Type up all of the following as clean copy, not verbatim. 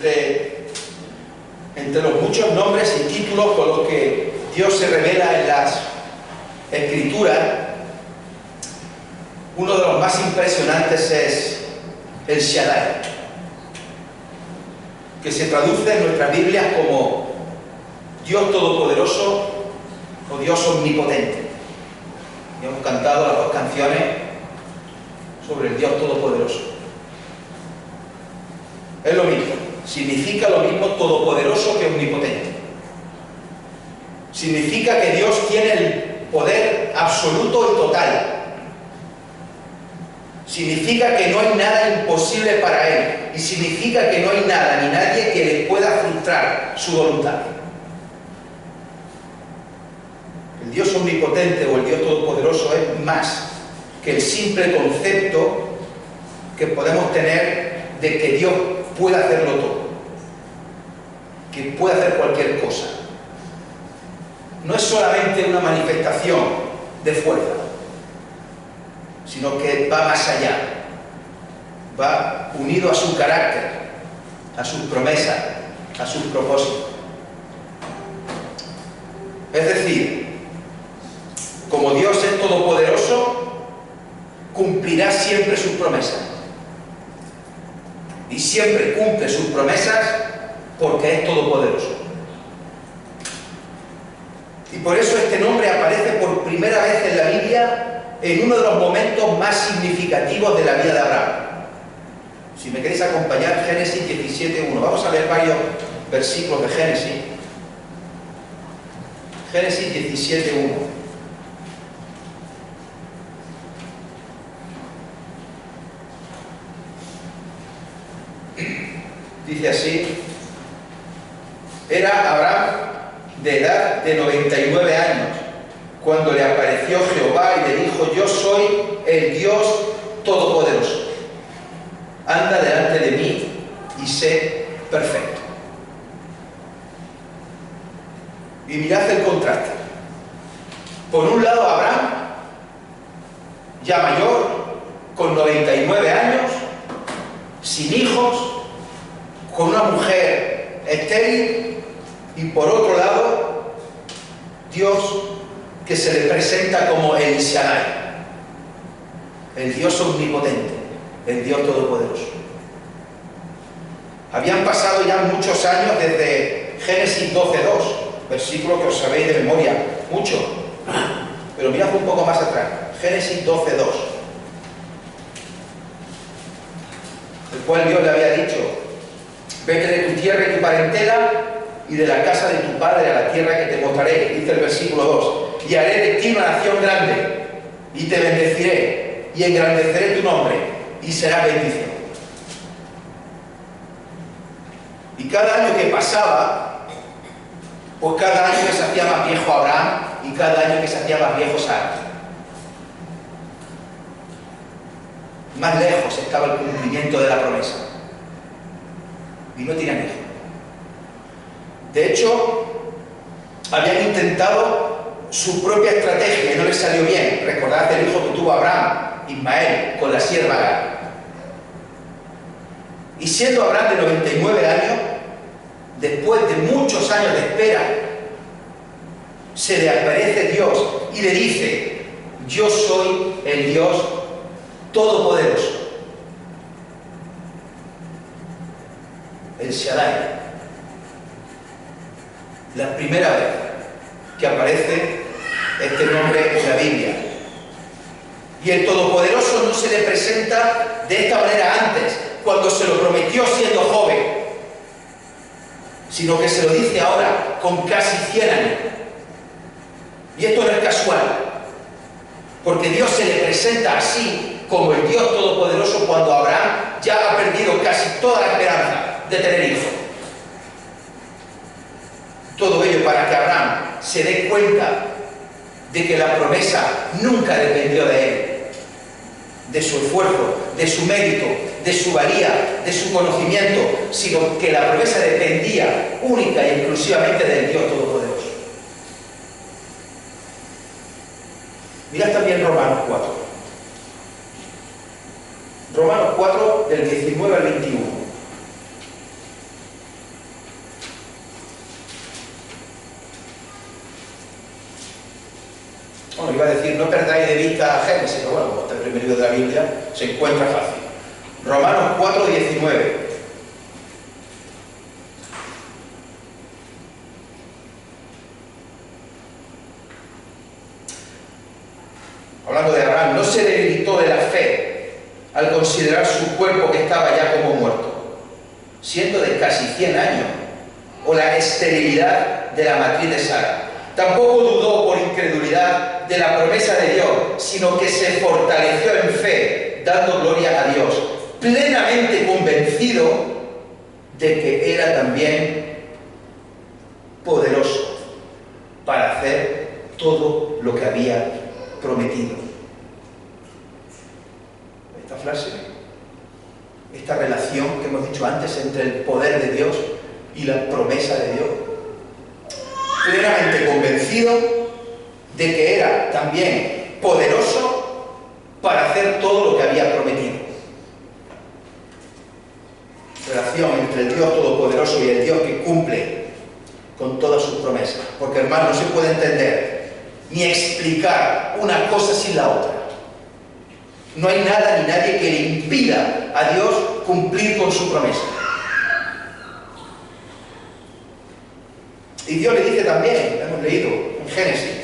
Entre los muchos nombres y títulos con los que Dios se revela en las Escrituras, uno de los más impresionantes es el Shaddai, que se traduce en nuestras Biblias como Dios Todopoderoso o Dios Omnipotente. Y hemos cantado las dos canciones sobre el Dios Todopoderoso. Es lo mismo, significa lo mismo todopoderoso que omnipotente. Significa que Dios tiene el poder absoluto y total. Significa que no hay nada imposible para Él. Y significa que no hay nada ni nadie que le pueda frustrar su voluntad. El Dios omnipotente o el Dios todopoderoso es más que el simple concepto que podemos tener de que Dios puede hacerlo todo, que puede hacer cualquier cosa. No es solamente una manifestación de fuerza, sino que va más allá, va unido a su carácter, a sus promesas, a sus propósitos. Es decir, como Dios es todopoderoso, cumplirá siempre sus promesas. Y siempre cumple sus promesas porque es todopoderoso. Y por eso este nombre aparece por primera vez en la Biblia en uno de los momentos más significativos de la vida de Abraham. Si me queréis acompañar, Génesis 17:1. Vamos a leer varios versículos de Génesis. Génesis 17:1. Dice así: era Abraham de edad de 99 años cuando le apareció Jehová y le dijo: yo soy el Dios Todopoderoso, anda delante de mí y sé perfecto. Y mirad el contraste. Por un lado, Abraham, ya mayor, con 99 años, sin hijos, con una mujer estéril, y por otro lado, Dios que se le presenta como el Shaddai, el Dios omnipotente, el Dios todopoderoso. Habían pasado ya muchos años desde Génesis 12:2, versículo que os sabéis de memoria, mucho, pero mirad un poco más atrás, Génesis 12:2, el cual Dios le había dicho: vete de tu tierra y tu parentela y de la casa de tu padre a la tierra que te mostraré, dice el versículo 2, y haré de ti una nación grande, y te bendeciré, y engrandeceré tu nombre, y será bendición. Y cada año que pasaba, pues cada año que se hacía más viejo Abraham, y cada año que se hacía más viejo Sara. Más lejos estaba el cumplimiento de la promesa. Y no tenían hijos. De hecho, habían intentado su propia estrategia y no les salió bien. Recordad el hijo que tuvo Abraham, Ismael, con la sierva Agar. Y siendo Abraham de 99 años, después de muchos años de espera, se le aparece Dios y le dice: yo soy el Dios Todopoderoso, el Shaddai. La primera vez que aparece este nombre en la Biblia. Y el Todopoderoso no se le presenta de esta manera antes, cuando se lo prometió siendo joven, sino que se lo dice ahora con casi 100 años. Y esto no es casual, porque Dios se le presenta así como el Dios Todopoderoso cuando Abraham ya ha perdido casi toda la esperanza de tener hijos. Todo ello para que Abraham se dé cuenta de que la promesa nunca dependió de él, de su esfuerzo, de su mérito, de su valía, de su conocimiento, sino que la promesa dependía única y exclusivamente del Dios Todopoderoso. Mirad también Romanos 4. Romanos 4, del 19 al 21. Bueno, iba a decir, no perdáis de vista a Génesis, pero bueno, como está el primer libro de la Biblia, se encuentra fácil. Romanos 4:19. Hablando de Abraham, no se debilitó de la fe al considerar su cuerpo que estaba ya como muerto, siendo de casi 100 años, o la esterilidad de la matriz de Sara. Tampoco dudó por incredulidad de la promesa de Dios, sino que se fortaleció en fe, dando gloria a Dios, plenamente convencido de que era también poderoso para hacer todo lo que había prometido. Esta frase, esta relación que hemos dicho antes entre el poder de Dios y la promesa de Dios, plenamente convencido de que era también poderoso para hacer todo lo que había prometido. Relación entre el Dios Todopoderoso y el Dios que cumple con todas sus promesas. Porque, hermano, no se puede entender ni explicar una cosa sin la otra. No hay nada ni nadie que le impida a Dios cumplir con su promesa. Y Dios le dice también, hemos leído en Génesis,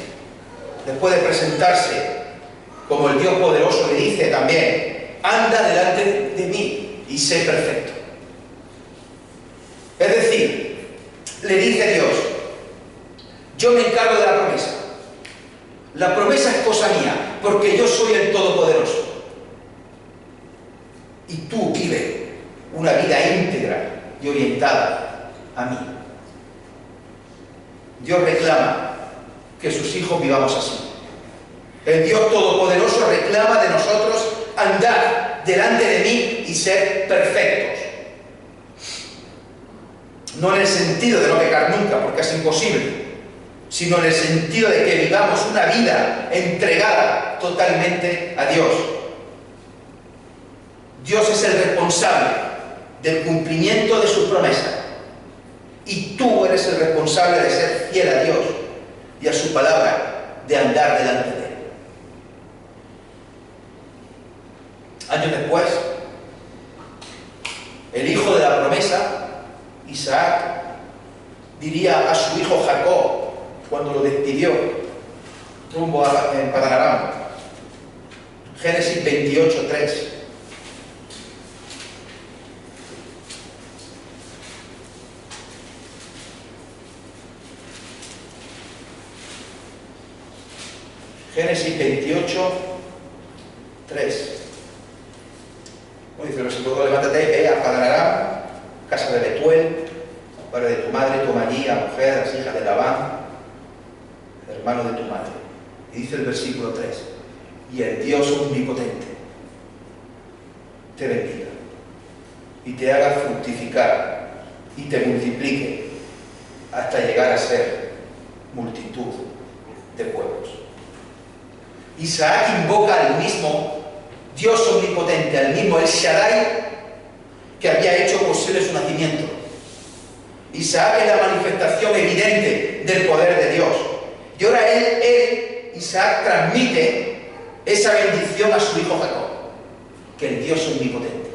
después de presentarse como el Dios poderoso, le dice también, anda delante de mí y sé perfecto. Es decir, le dice Dios, yo me encargo de la promesa. La promesa es cosa mía, porque yo soy el Todopoderoso. Y tú vive una vida íntegra y orientada a mí. Dios reclama que sus hijos vivamos así. El Dios Todopoderoso reclama de nosotros andar delante de mí y ser perfectos. No en el sentido de no pecar nunca, porque es imposible, sino en el sentido de que vivamos una vida entregada totalmente a Dios. Dios es el responsable del cumplimiento de sus promesas. Y tú eres el responsable de ser fiel a Dios y a su palabra, de andar delante de Él. Años después, el hijo de la promesa, Isaac, diría a su hijo Jacob, cuando lo despidió rumbo a Padán Aram, Génesis 28:3. Génesis 28:3. Como dice el versículo, levántate, ve a Padán Aram, casa de Betuel, padre de tu madre, toma allí a mujer, las hijas de Labán, hermano de tu madre. Y dice el versículo 3, y el Dios omnipotente te bendiga y te haga fructificar y te multiplique hasta llegar a ser multitud de pueblos. Isaac invoca al mismo Dios omnipotente, al mismo El Shaddai, que había hecho posible su nacimiento. Isaac es la manifestación evidente del poder de Dios. Y ahora Isaac, transmite esa bendición a su hijo Jacob, que el Dios omnipotente.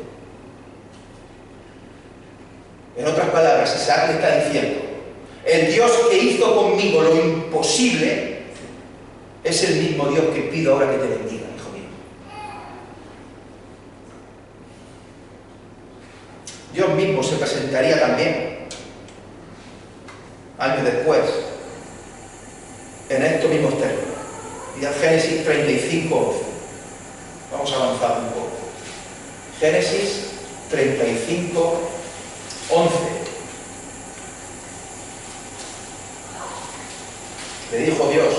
En otras palabras, Isaac le está diciendo, el Dios que hizo conmigo lo imposible es el mismo Dios que pido ahora que te bendiga, hijo mío. Dios mismo se presentaría también años después en estos mismos términos. Y a Génesis 35:11. Vamos a avanzar un poco. Génesis 35:11. Le dijo Dios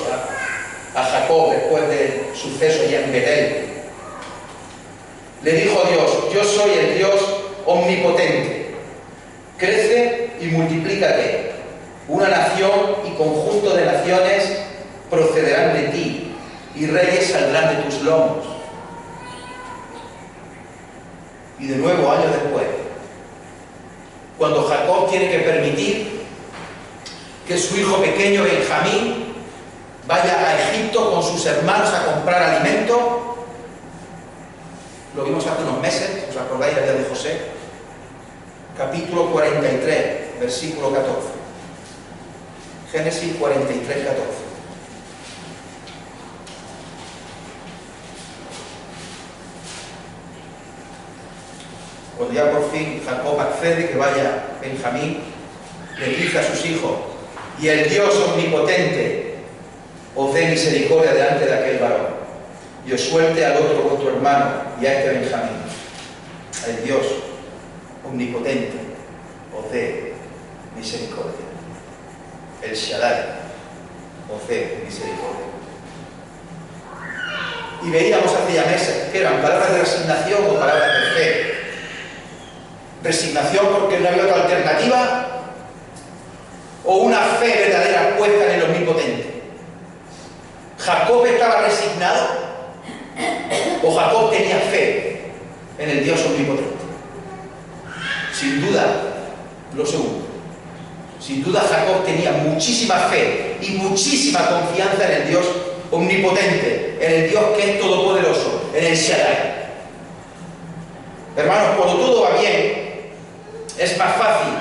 a Jacob después del suceso ya en Betel. Le dijo Dios, yo soy el Dios omnipotente. Crece y multiplícate. Una nación y conjunto de naciones procederán de ti, y reyes saldrán de tus lomos. Y de nuevo, años después, cuando Jacob tiene que permitir que su hijo pequeño Benjamín vaya a Egipto con sus hermanos a comprar alimento. Lo vimos hace unos meses, ¿os acordáis del día de José? Capítulo 43, versículo 14. Génesis 43, 14. Cuando ya por fin Jacob accede que vaya Benjamín, le dice a sus hijos: y el Dios omnipotente os dé misericordia delante de aquel varón, y os suelte al otro vuestro hermano y a este Benjamín. El Dios omnipotente os dé misericordia. El Shaddai os dé misericordia. Y veíamos hace ya meses que eran palabras de resignación o palabras de fe. Resignación porque no había otra alternativa, o una fe verdadera puesta en el omnipotente. ¿Jacob estaba resignado o Jacob tenía fe en el Dios omnipotente? Sin duda, lo segundo. Sin duda Jacob tenía muchísima fe y muchísima confianza en el Dios omnipotente, en el Dios que es todopoderoso, en el Shaddai. Hermanos, cuando todo va bien, es más fácil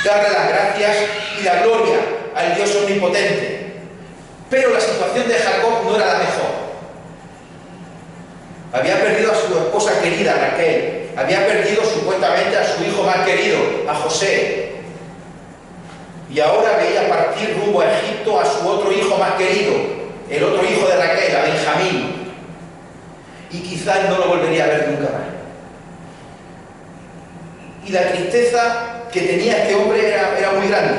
darle las gracias y la gloria al Dios omnipotente. Pero la situación de Jacob no era la mejor. Había perdido a su esposa querida, Raquel. Había perdido supuestamente a su hijo más querido, a José. Y ahora veía partir rumbo a Egipto a su otro hijo más querido, el otro hijo de Raquel, a Benjamín. Y quizás no lo volvería a ver nunca más. Y la tristeza que tenía este hombre era muy grande.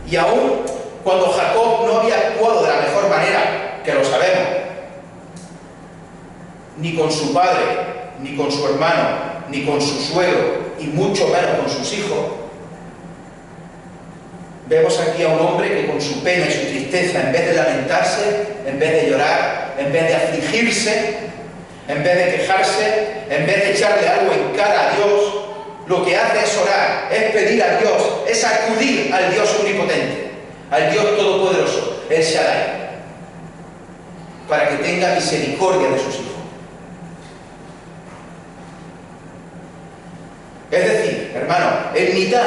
Y aún cuando Jacob no había actuado de la mejor manera, que lo sabemos, ni con su padre, ni con su hermano, ni con su suegro, y mucho menos con sus hijos, vemos aquí a un hombre que con su pena y su tristeza, en vez de lamentarse, en vez de llorar, en vez de afligirse, en vez de quejarse, en vez de echarle algo en cara a Dios, lo que hace es orar, es pedir a Dios, es acudir al Dios omnipotente, al Dios todopoderoso, el Shaddai, para que tenga misericordia de sus hijos. Es decir, hermano, en mitad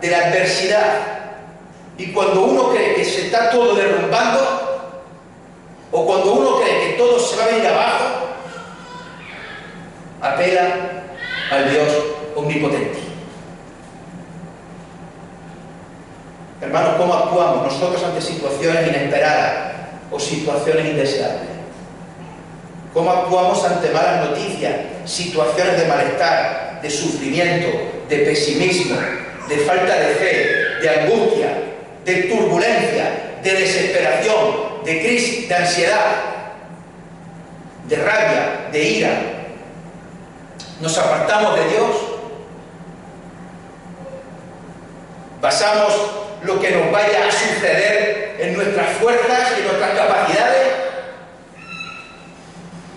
de la adversidad y cuando uno cree que se está todo derrumbando, o cuando uno cree que todo se va a venir abajo, apela al Dios omnipotente. Hermanos, ¿cómo actuamos nosotros ante situaciones inesperadas o situaciones indeseables? ¿Cómo actuamos ante malas noticias, situaciones de malestar, de sufrimiento, de pesimismo, de falta de fe, de angustia, de turbulencia, de desesperación, de crisis, de ansiedad, de rabia, de ira? ¿Nos apartamos de Dios? ¿Basamos lo que nos vaya a suceder en nuestras fuerzas y nuestras capacidades?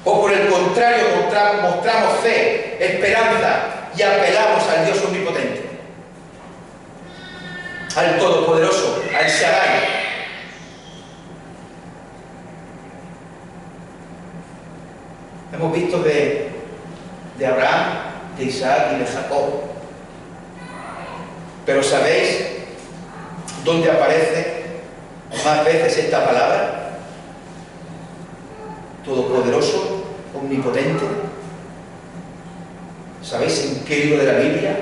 ¿O por el contrario mostramos fe, esperanza y apelamos al Dios omnipotente, al Todopoderoso, al Shaddai? Hemos visto de Abraham, de Isaac y de Jacob. Pero ¿sabéis dónde aparece más veces esta palabra? Todopoderoso, omnipotente. ¿Sabéis en qué libro de la Biblia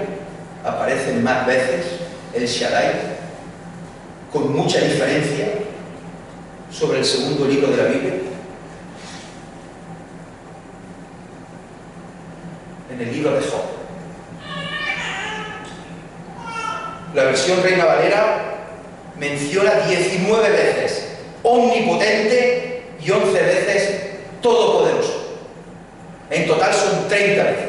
aparecen más veces el Shaddai? Con mucha diferencia sobre el segundo libro de la Biblia. En el libro de Job. La versión Reina Valera menciona 19 veces omnipotente y 11 veces todopoderoso. En total son 30 veces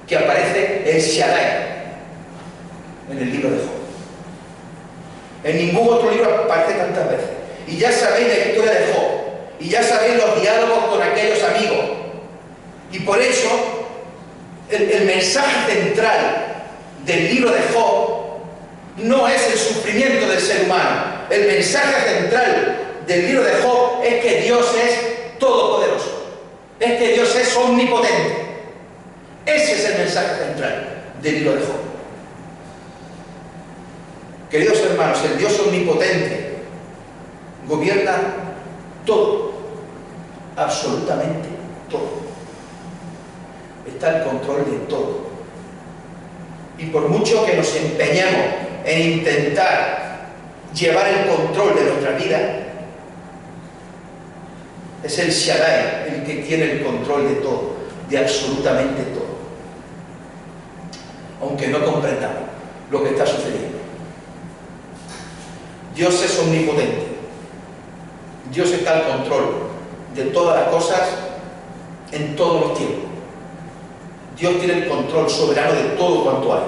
que aparece el Shaddai en el libro de Job. En ningún otro libro aparece tantas veces. Y ya sabéis la historia de Job, y ya sabéis los diálogos con aquellos amigos. Y por eso el mensaje central del libro de Job no es el sufrimiento del ser humano. El mensaje central del libro de Job es que Dios es todopoderoso, es que Dios es omnipotente. Ese es el mensaje central del libro de Job. Queridos hermanos, el Dios omnipotente gobierna todo, absolutamente todo. Está en control de todo. Y por mucho que nos empeñemos en intentar llevar el control de nuestra vida, es el Shaddai el que tiene el control de todo, de absolutamente todo. Aunque no comprendamos lo que está sucediendo. Dios es omnipotente. Dios está al control de todas las cosas en todos los tiempos. Dios tiene el control soberano de todo cuanto hay.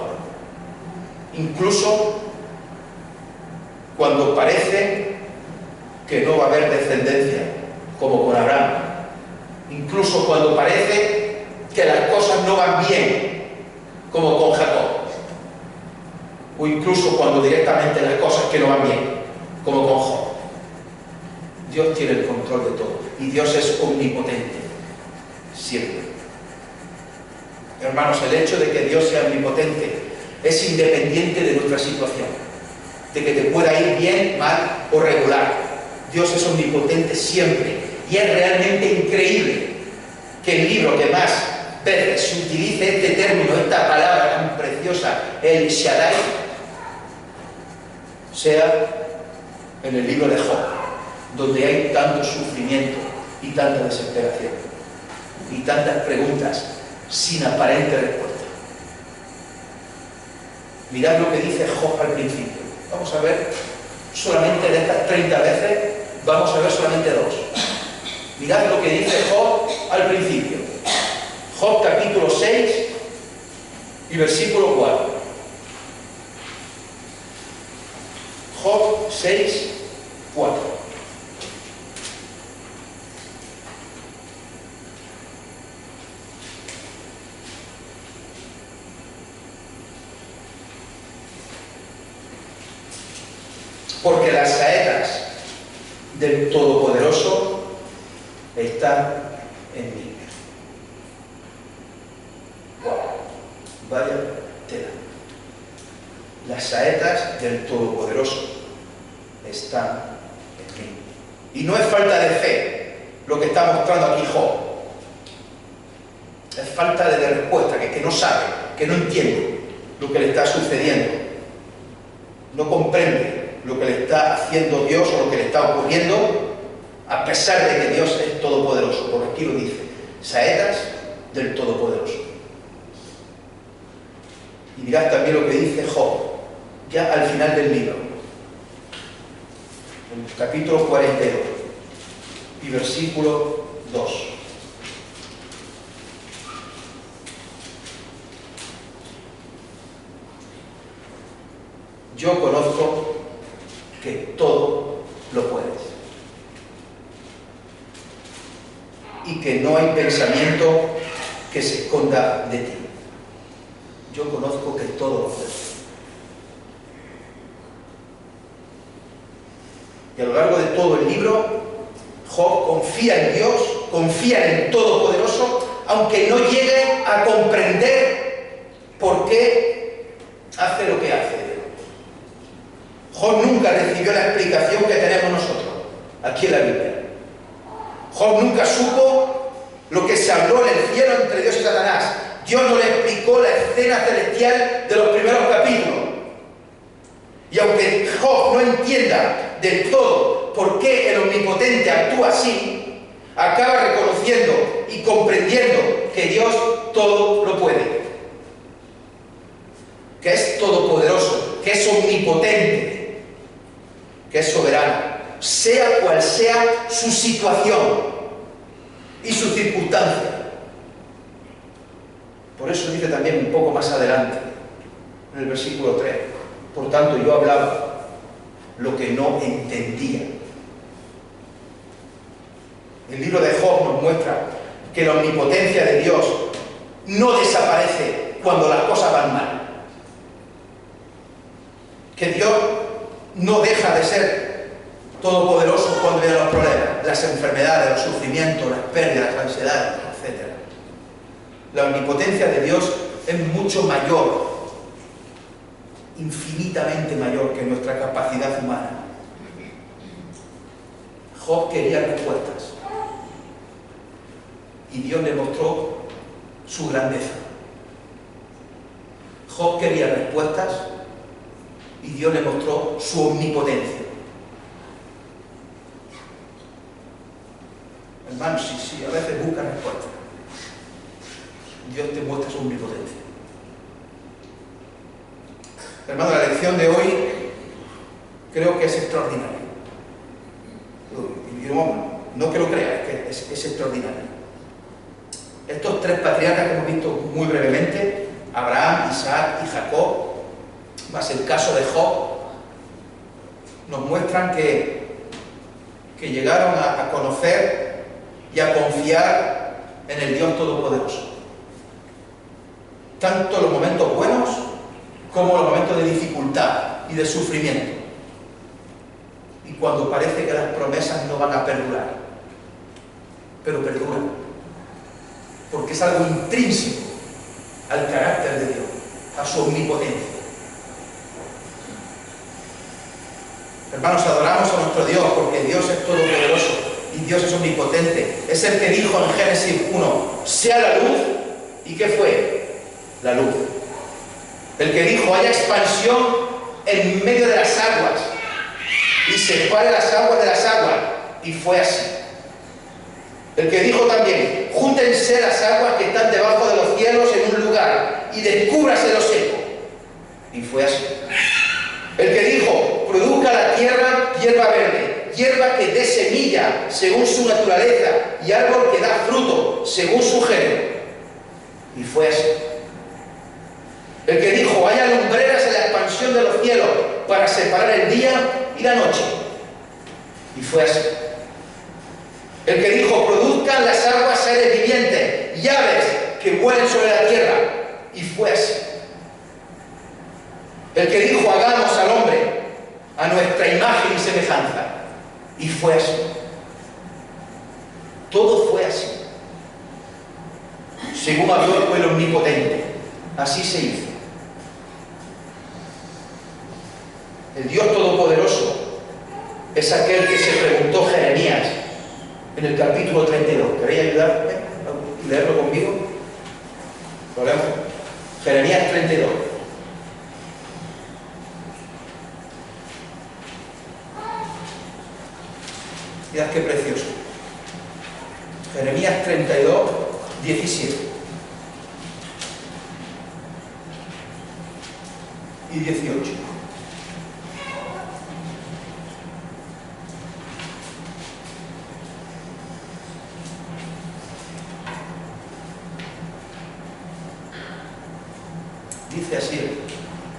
Incluso cuando parece que no va a haber descendencia, como con Abraham. Incluso cuando parece que las cosas no van bien, como con Jacob. O incluso cuando directamente las cosas que no van bien, como con Job. Dios tiene el control de todo. Y Dios es omnipotente. Siempre. Hermanos, el hecho de que Dios sea omnipotente es independiente de nuestra situación. De que te pueda ir bien, mal o regular. Dios es omnipotente siempre. Y es realmente increíble que el libro que más veces se utilice este término, esta palabra tan preciosa, el Shaddai, sea en el libro de Job, donde hay tanto sufrimiento y tanta desesperación y tantas preguntas sin aparente respuesta. Mirad lo que dice Job al principio. Vamos a ver solamente de estas 30 veces, vamos a ver solamente 2. Mirad lo que dice Job al principio. Job capítulo 6 y versículo 4. Job 6, 4. Porque las saetas del Todopoderoso están en mí. Wow. Vaya tela. Las saetas del Todopoderoso están en mí. Y no es falta de fe lo que está mostrando aquí Job. Es falta de respuesta, que no sabe, que no entiende lo que le está sucediendo. No comprende lo que le está haciendo Dios o lo que le está ocurriendo, a pesar de que Dios es todopoderoso. Por aquí lo dice, saetas del Todopoderoso. Y mirad también lo que dice Job, ya al final del libro, en el capítulo 42 y versículo 2. Yo conozco que todo lo puedes y que no hay pensamiento que se esconda de ti. Yo conozco que todo lo puedes. Y a lo largo de todo el libro, Job confía en Dios, confía en el Todopoderoso, aunque no llegue a comprender por qué hace lo que hace. Job nunca recibió la explicación que tenemos nosotros aquí en la Biblia. Job nunca supo lo que se habló en el cielo entre Dios y Satanás. Dios no le explicó la escena celestial de los primeros capítulos. Y aunque Job no entienda del todo por qué el Omnipotente actúa así, acaba reconociendo y comprendiendo que Dios todo lo puede. Que es todopoderoso, que es omnipotente, que es soberano, sea cual sea su situación y su circunstancia. Por eso dice también un poco más adelante, en el versículo 3, por tanto yo hablaba lo que no entendía. El libro de Job nos muestra que la omnipotencia de Dios no desaparece cuando las cosas van mal. Que Dios no deja de ser todopoderoso cuando vienen los problemas, las enfermedades, los sufrimientos, las pérdidas, las ansiedades, etc. La omnipotencia de Dios es mucho mayor, infinitamente mayor que nuestra capacidad humana. Job quería respuestas y Dios le mostró su grandeza. Job quería respuestas y Dios le mostró su omnipotencia. Hermanos, si a veces buscas respuestas, Dios te muestra su omnipotencia. Hermano, la lección de hoy creo que es extraordinaria. No que lo creas, es que es extraordinaria. Estos tres patriarcas que hemos visto muy brevemente, Abraham, Isaac y Jacob, más el caso de Job, nos muestran que llegaron a conocer y a confiar en el Dios Todopoderoso. Tanto los momentos buenos como los momentos de dificultad y de sufrimiento. Y cuando parece que las promesas no van a perdurar, pero perduran, porque es algo intrínseco al carácter de Dios, a su omnipotencia. Hermanos, adoramos a nuestro Dios porque Dios es todopoderoso y Dios es omnipotente. Es el que dijo en Génesis 1, sea la luz, ¿y qué fue? La luz. El que dijo, haya expansión en medio de las aguas y separe las aguas de las aguas, y fue así. El que dijo también, júntense las aguas que están debajo de los cielos en un lugar y descúbrase lo seco, y fue así. El que dijo, produzca la tierra hierba verde, hierba que dé semilla según su naturaleza y árbol que da fruto según su género, y fue así. El que dijo, haya lumbreras en la expansión de los cielos para separar el día y la noche, y fue así. El que dijo, produzcan las aguas seres vivientes y aves que vuelen sobre la tierra, y fue así. El que dijo, hagamos al hombre a nuestra imagen y semejanza, y fue así. Todo fue así. Según habló el omnipotente, así se hizo. El Dios Todopoderoso es aquel que se preguntó Jeremías en el capítulo 32. ¿Queréis ayudarme a leerlo conmigo? Lo leemos. Jeremías 32. Mirad qué precioso. Jeremías 32, 17 y 18. Dice así: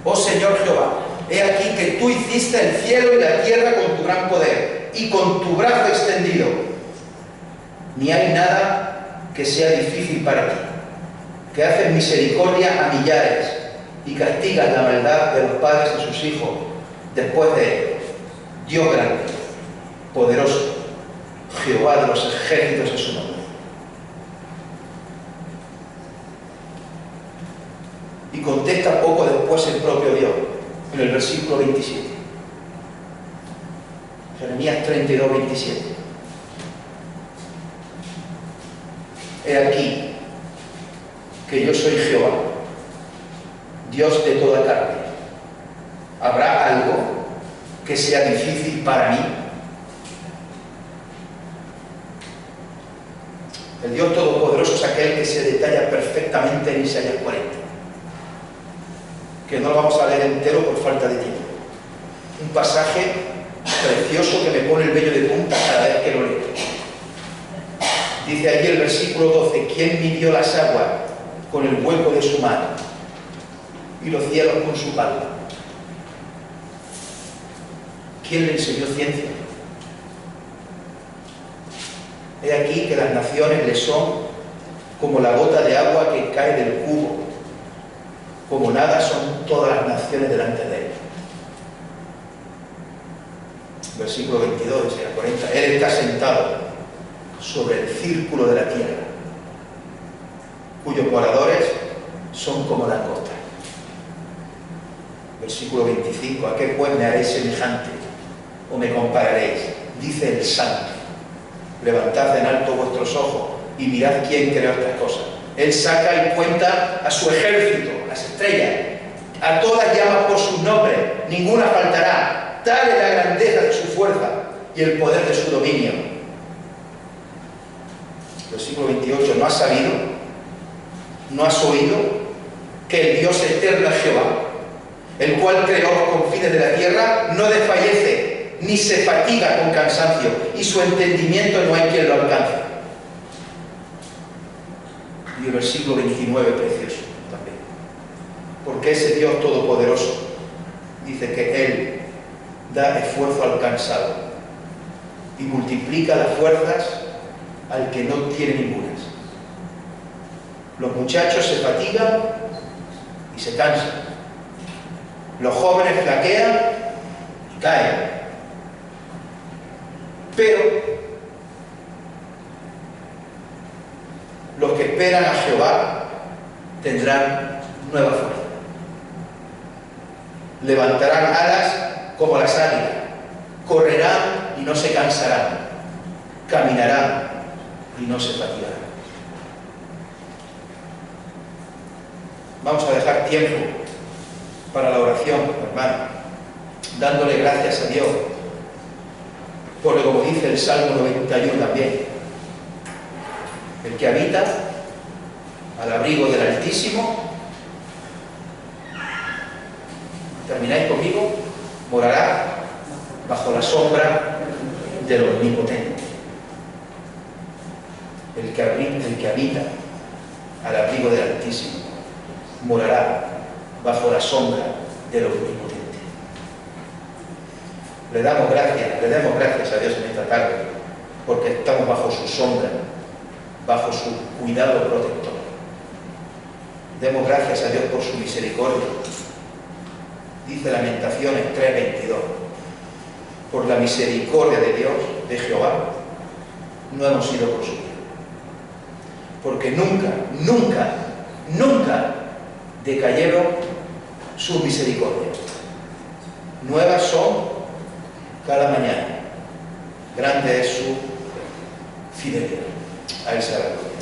oh Señor Jehová, he aquí que tú hiciste el cielo y la tierra con tu gran poder y con tu brazo extendido. Ni hay nada que sea difícil para ti, que haces misericordia a millares y castigas la maldad de los padres de sus hijos después de ellos. Dios grande, poderoso, Jehová de los ejércitos es su nombre. Y contesta poco después el propio Dios, en el versículo 27. Jeremías 32, 27. He aquí que yo soy Jehová, Dios de toda carne. ¿Habrá algo que sea difícil para mí? El Dios Todopoderoso es aquel que se detalla perfectamente en Isaías 40. Que no lo vamos a leer entero por falta de tiempo. Un pasaje precioso que me pone el vello de punta cada vez que lo leo. Dice allí el versículo 12, ¿quién midió las aguas con el hueco de su mano y los cielos con su palma? ¿Quién le enseñó ciencia? He aquí que las naciones le son como la gota de agua que cae del cubo, como nada son todas las naciones delante de él. Versículo 22 de Isaías 40. Él está sentado sobre el círculo de la tierra, cuyos moradores son como langostas. Versículo 25. ¿A qué pues me haréis semejante o me compararéis? Dice el Santo. Levantad en alto vuestros ojos y mirad quién creó estas cosas. Él saca y cuenta a su ejército, las estrellas. A todas llama por sus nombres, ninguna faltará. Tal es la grandeza de su fuerza y el poder de su dominio. Versículo 28. ¿No has sabido? ¿No has oído? Que el Dios eterno es Jehová, el cual creó los confines de la tierra, no desfallece, ni se fatiga con cansancio, y su entendimiento no hay quien lo alcance. Y el versículo 29, precioso también. Porque ese Dios todopoderoso dice que Él da esfuerzo al cansado y multiplica las fuerzas al que no tiene ningunas. Los muchachos se fatigan y se cansan. Los jóvenes flaquean y caen. Pero los que esperan a Jehová tendrán nueva fuerza. Levantarán alas como las águilas. Correrán y no se cansarán. Caminarán y no se fatigarán. Vamos a dejar tiempo para la oración, hermano, dándole gracias a Dios, porque como dice el Salmo 91 también, el que habita al abrigo del Altísimo, ¿termináis conmigo? Morará bajo la sombra del Omnipotente. El que habita al abrigo del Altísimo morará bajo la sombra del Omnipotente. Le damos gracias a Dios en esta tarde, porque estamos bajo su sombra, bajo su cuidado protector. Demos gracias a Dios por su misericordia. Dice Lamentaciones 3:22, por la misericordia de Dios, de Jehová, no hemos sido consumidos. Porque nunca decayeron sus misericordias. Nuevas son cada mañana. Grande es su fidelidad. A Él sea la gloria.